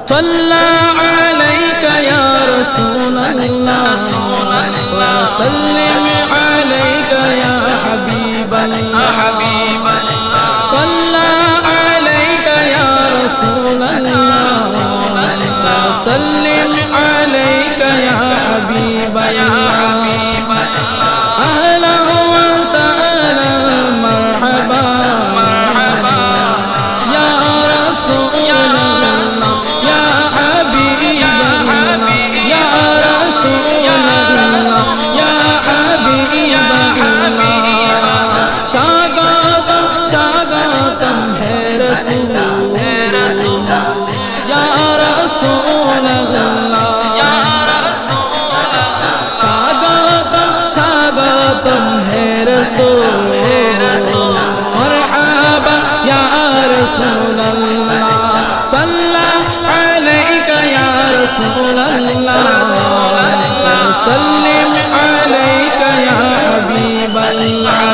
صلى عليك يا رسول الله وسلم عليك يا حبيب الله صلى عليك يا رسول الله وسلم عليك يا حبيب الله أهلا وسهلا مرحبا يا رسول الله يا حبيب الله يا رسول الله يا حبيب الله स्वागतम है रसूल या रसूल स्वागतम है रसूल मरहबा या रसूल सल्ला अलैका या रसूल सल्लिम अलैका या हबीब अल्लाह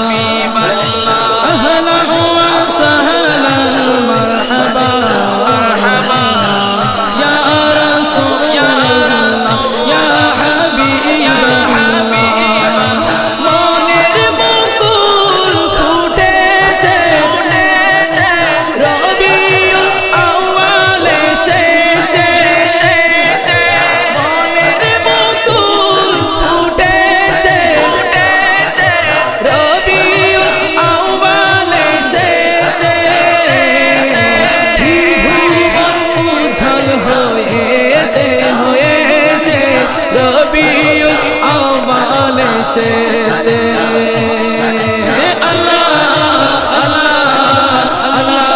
अहला व सहला मरहबा या रसूल या हबीब মনের বকুল ফুটেছে রবিউল আউয়াল এসেছে মনের বকুল ফুটেছে রবিউল আউয়াল এসেছে ত্রিভুবন উজ্জ্বল হয়েছে রবিউল আউয়াল এসেছে আল্লাহ আল্লাহ আল্লাহ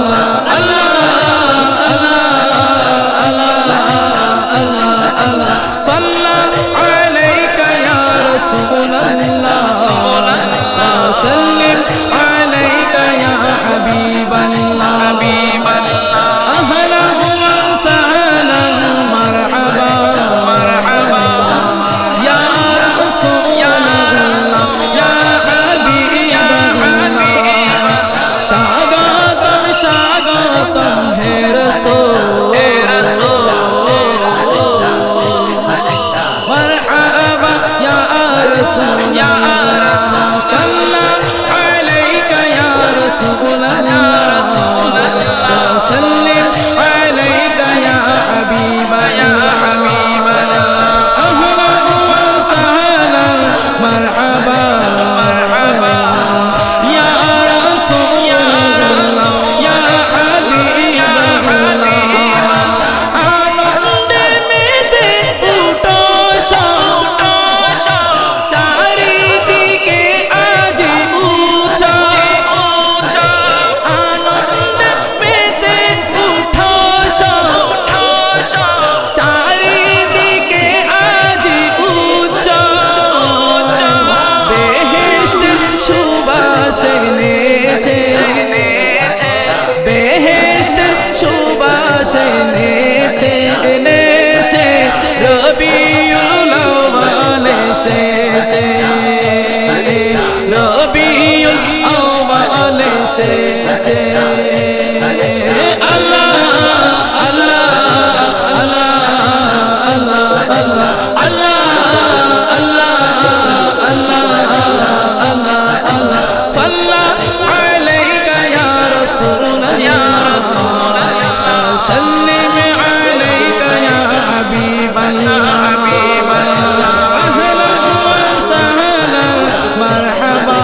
আল্লাহ সাল্লাল্লাহু আলাইকা ইয়া রাসূলুল্লাহ সাল্লিম আলাইকা ইয়া হাবিবাল্লাহ আহলা ওয়া সাহলা মারহাবা ইয়া রাসূলুল্লাহ ইয়া হাবিবাল্লাহ স্বাগতম হে রাসূল مرحبا يا رسول الله صلى عليك يا رسول الله وسلم عليك يا حبيب الله أهلا وسهلا مرحبا يا رسول الله يا حبيب الله আনন্দে মেতে উঠো চারিদিকে আজ উঁচা আনন্দে মেতে উঠো চারিদিকে আজ উঁচা বেহেশতের সুবাস এনেছে বেহেশতের সুবাস এনেছে রবিউল আউয়াল এসেছে রবিউল আউয়াল এসেছে আল্লাহ আল্লাহ আল্লাহ আল্লাহ আল্লাহ আল্লাহ আল্লাহ আল্লাহ সাল্লা আলাইকা ইয়া রাসূলুল্লাহ সাল্লিম আলাইকা ইয়া হাবিবাল্লাহ أهلا وسهلا مرحبا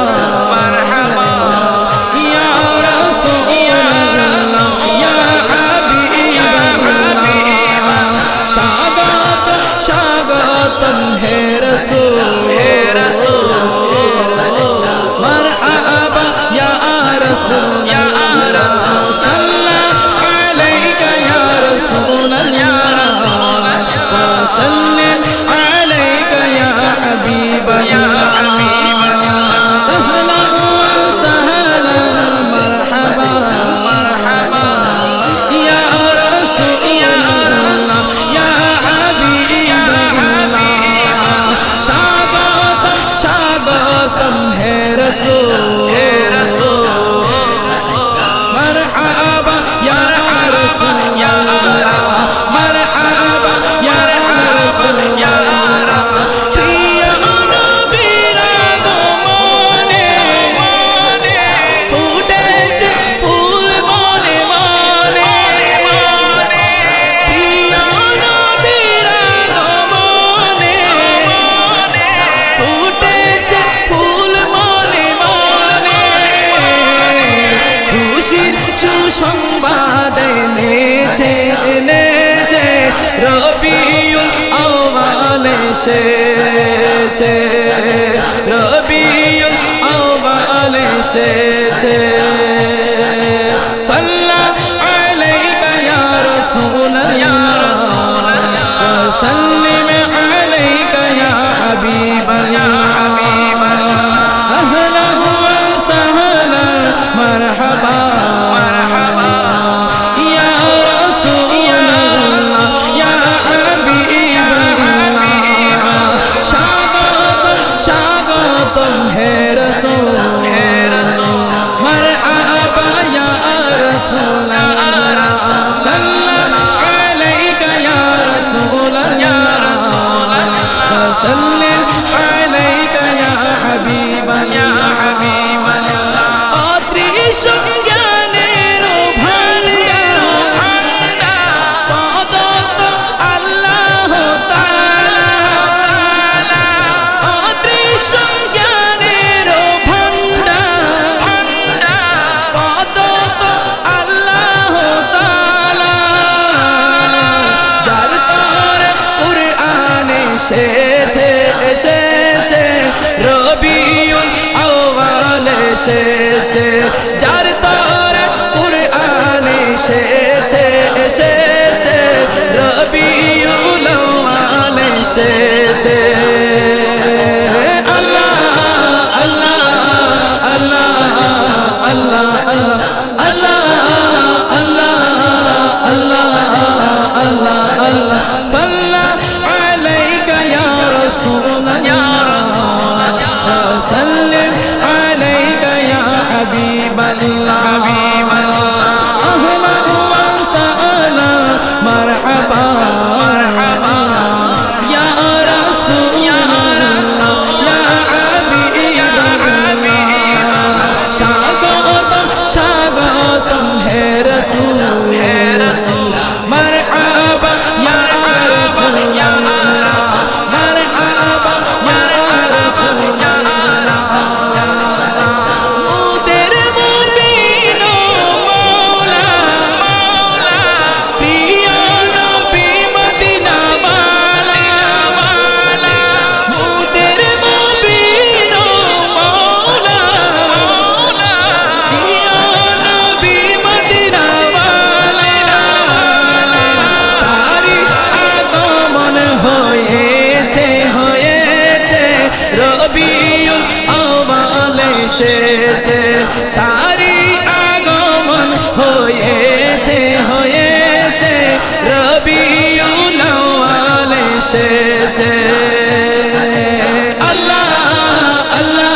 يا رسول الله সুসংবাদ এনেছে রবিউল আউয়াল এসেছে রবিউল আউয়াল এসেছে সাল্লাল্লাহু আলাইকা ইয়া রাসূলুল্লাহ সাল্লিম আলাইকা ইয়া হাবিবাল্লাহ আহলান ওয়া সাহলান মারহাবা ইয়া রাসূলুল্লাহ ইয়া হাবিবাল্লাহ স্বাগতম হে রাসূল মারহাবা ইয়া রাসূলুল্লাহ সাল্লাল্লাহু আলাইকা ইয়া রাসূলুল্লাহ সাল্লিম আলাইকা ইয়া হাবিবাল্লাহ অদৃশ্য জ্ঞানের ভান্ডার প্রদত্ত আল্লাহ তাআলা অদৃশ্য জ্ঞানের ভান্ডার প্রদত্ত আল্লাহ তাআলা যার তরে কুরআন এসেছে রবিউল আউয়াল এসেছে যার তরে কুরআন এসেছে রবিউল আউয়াল এসেছে আল্লাহ আল্লাহ আল্লাহ আল্লাহ আল্লাহ আল্লাহ আল্লাহ আল্লাহ আল্লাহ সাল্লাল্লাহু আলাইকা ইয়া রাসূলুল্লাহ সাল্লিম আলাইকা ইয়া হাবিবাল্লাহ আহলান ওয়া সাহলান মারহাবা ইয়া রাসূলুল্লাহ ইয়া হাবিবাল্লাহ স্বাগতম হে রাসূল মারহাবা ইয়া রাসূলুল্লাহ মারহাবা ইয়া রাসূলুল্লাহ মুদের মুবিন মাওলা প্রিয় নবী মদিনা ওয়ালা মুদের মুবিন মাওলা প্রিয় নবী মদিনা ওয়ালা তারি আগমন হয়েছে রবিউল আউয়াল এসেছে তারি আগমন হয়েছে রবিউল আউয়াল এসেছে আল্লাহ আল্লাহ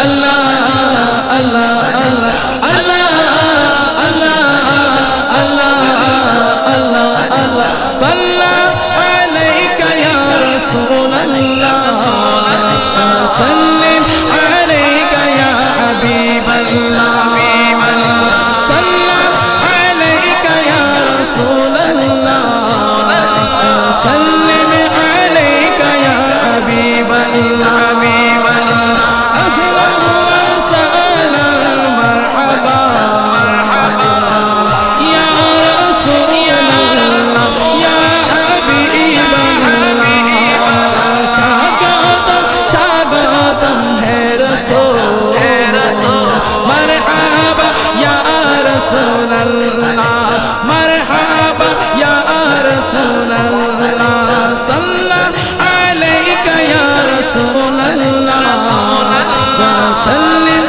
আল্লাহ আল্লাহ আল্লাহ আল্লাহ আল্লাহ আল্লাহ আল্লাহ সাল্লাল্লাহু আলাইকা ইয়া রাসূলুল্লাহ সাল্লিম আলাইকা ইয়া হাবিবাল্লাহ সাল্লাল্লাহু আলাইকা ইয়া রাসূলুল্লাহ সাল্লিম আলাইকা ইয়া হাবিবাল্লাহ আহলান ওয়া সাহলান মারহাবা ইয়া রাসূলুল্লাহ ইয়া হাবিবাল্লাহ স্বাগতম হে রাসূল মারহাবা ইয়া রাসূলুল্লাহ মারহাবা ইয়া রাসূলুল্লাহ সাল্লাল্লাহু আলাইকা ইয়া রাসূলুল্লাহ ওয়া সাল্লিম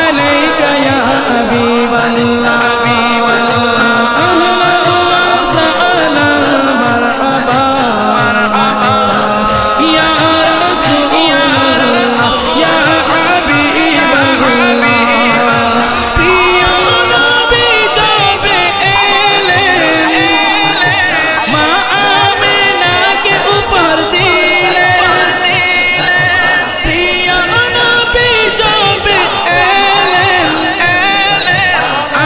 আলাইকা ইয়া হাবিবাল্লাহ আহলান ওয়া সাহলান মারহাবা ইয়া রাসূলুল্লাহ ইয়া হাবিবাল্লাহ প্রিয় নবী যবে এলেন মা আমিনাকে উপহার দিলেন প্রিয় নবী যবে এলেন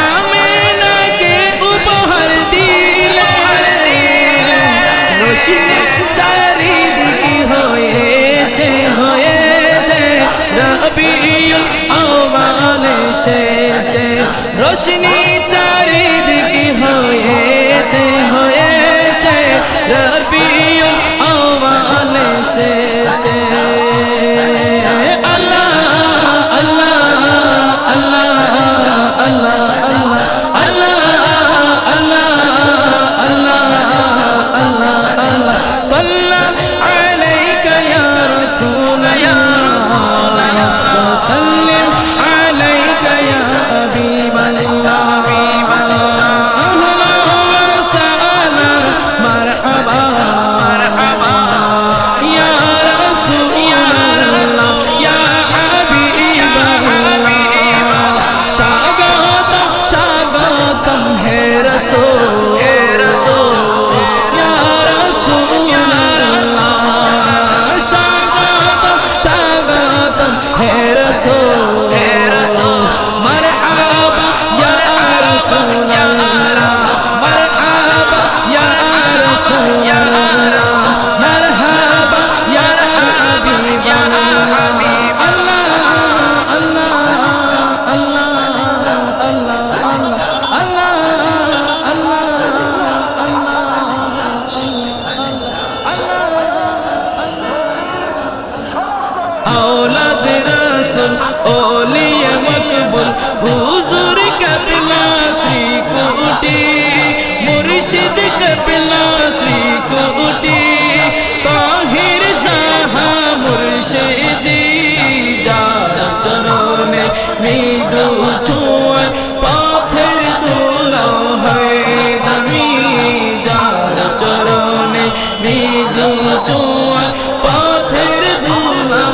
আমিনাকে উপহার দিলেন রোশনি চারিদিকে হয়েছে রবিউল আউয়াল এসেছে रोशनी चारिदिके হয়েছে হয়েছে রবিউল আউয়াল এসেছে আল্লাহ আল্লাহ আল্লাহ আল্লাহ আল্লাহ আল্লাহ আল্লাহ আল্লাহ আল্লাহ সাল্লা আলাইকা ইয়া রাসূলাল্লাহ সাল্লিম আলাইকা ইয়া হাবিবাল্লাহ औलाद रसूल औलिया मकबूल हुजूर कबला श्री कोटी मुर्शिद कबला श्री कोटी ताहिर शाह मुर्शिदी जार चरणे मृदु छुए पाथर दुलो है दमी जार चरणे मृदु छुए पाथर दुलो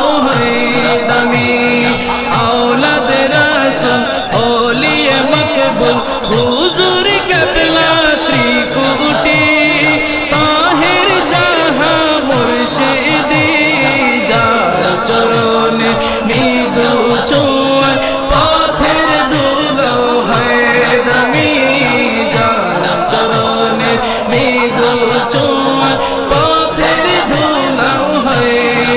औलाद रसूल औलिया मकबूल हुजूर कबला श्री कोटी ताहिर शाह मुर्शिदी जार चरणे मृदु छुए पाथर दुलो है दमी जार चरणे मृदु छुए पाथर दुलो है दमी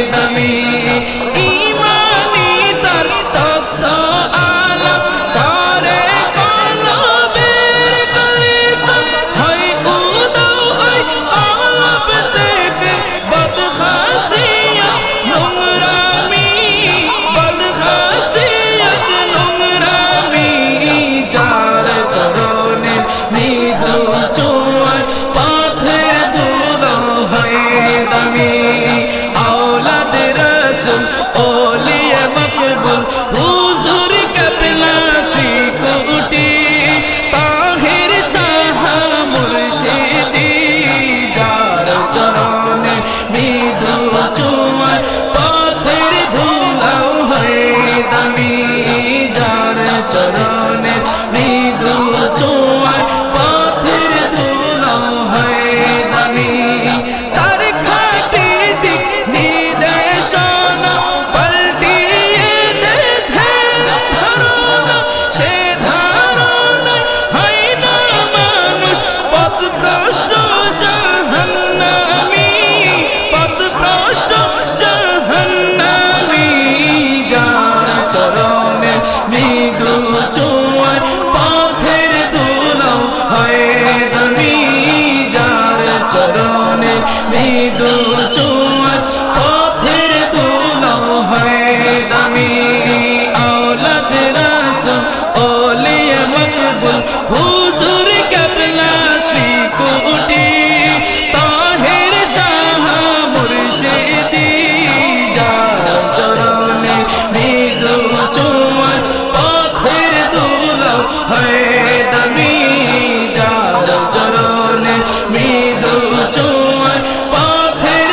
हुजूर कबला श्री कोटी ताहिर शाह मुर्शिदी जार चरणे मृदु छुए पाथर दुलो है दमी जार चरणे मृदु छुए पाथर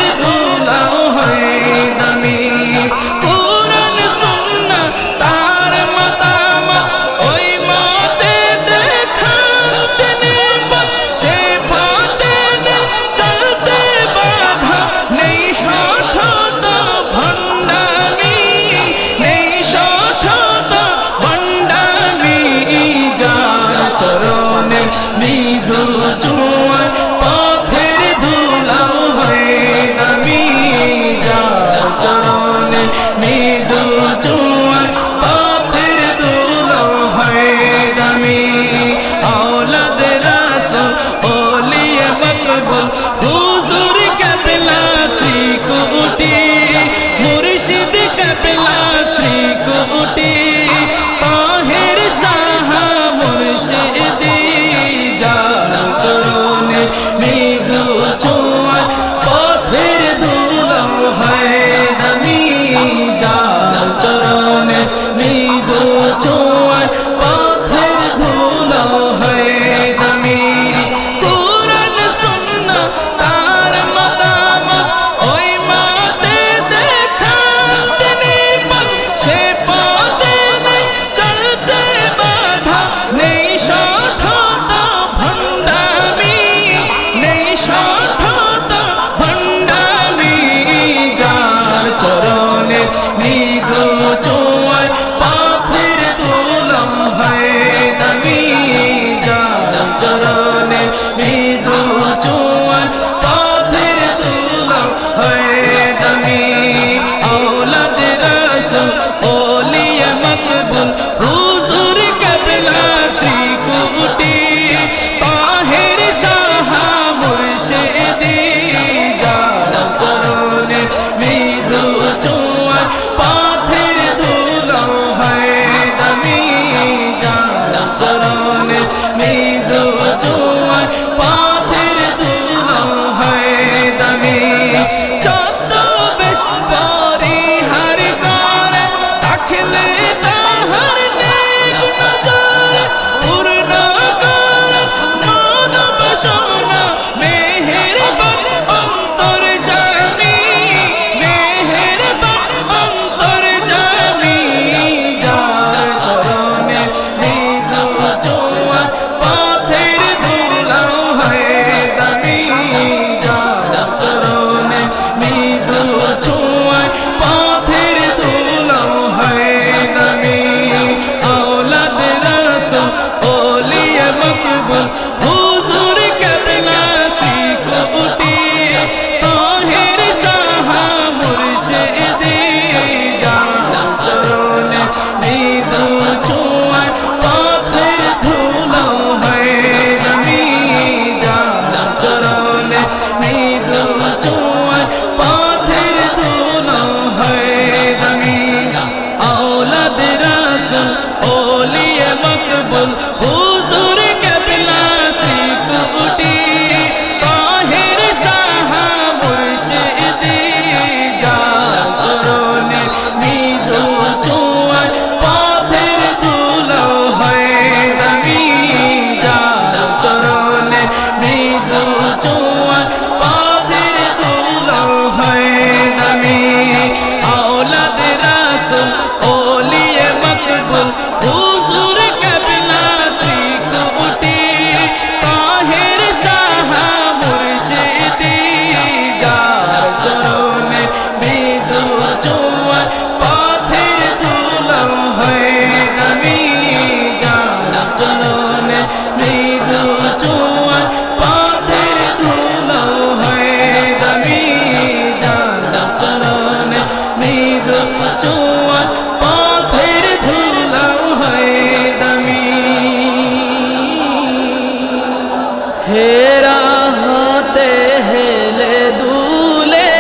হেরা হতে হেলে দুলে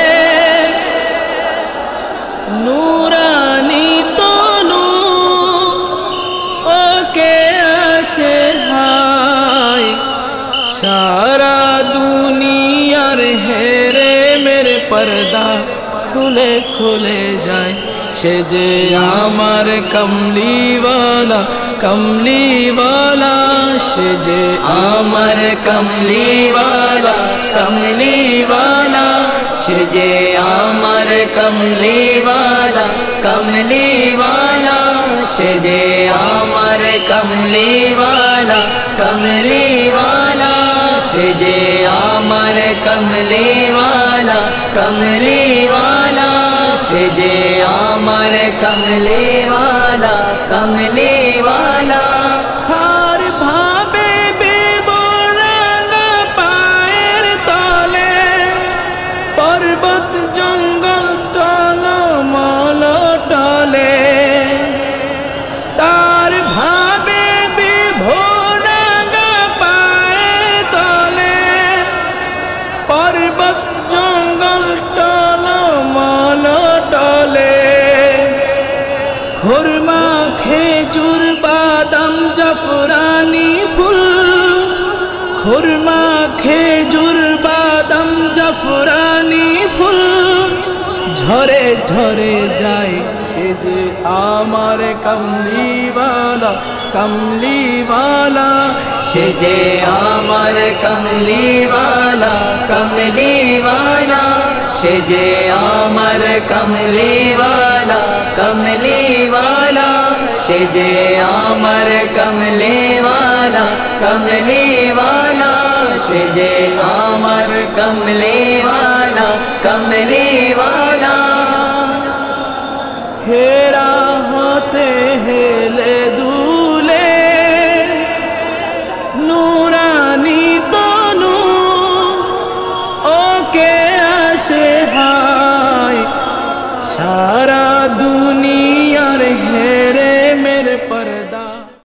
নুরানি তনু ওকে আসে হায় সারা দুনিয়ার হেরে মেরে পর্দা খুলে খুলে যায় সে যে আমার কমলিওয়ালা কমলিওয়ালা সে যে আমার কমলিওয়ালা কমলিওয়ালা সে যে আমার কমলিওয়ালা কমলিওয়ালা সে যে আমার কমলিওয়ালা কমলিওয়ালা সে যে আমার কমলিওয়ালা কমলিওয়ালা সে যে আমার কমলিওয়ালা কমলিওয়ালা হার ভাবে বেবরাঙ্গা পায়ের তলে পর্বত জঙ্গল টলমল টলে তার ভাবে বেবরাঙ্গা পায়ের তলে পর্বত জঙ্গল টলমল টলে খুরমা খেজুর বাদাম জাফরানি ফুল খুরমা খেজুর বাদাম জাফরানি ফুল ঝরে ঝরে যায় সে যে আমার কমলিওয়ালা কমলিওয়ালা সে যে আমার কমলিওয়ালা কমলিওয়ালা সে যে আমার কমলিওয়ালা কমলিওয়ালা সে যে আমার কমলিওয়ালা কমলিওয়ালা সে যে আমার কমলিওয়ালা কমলিওয়ালা হেরা হতে হেলে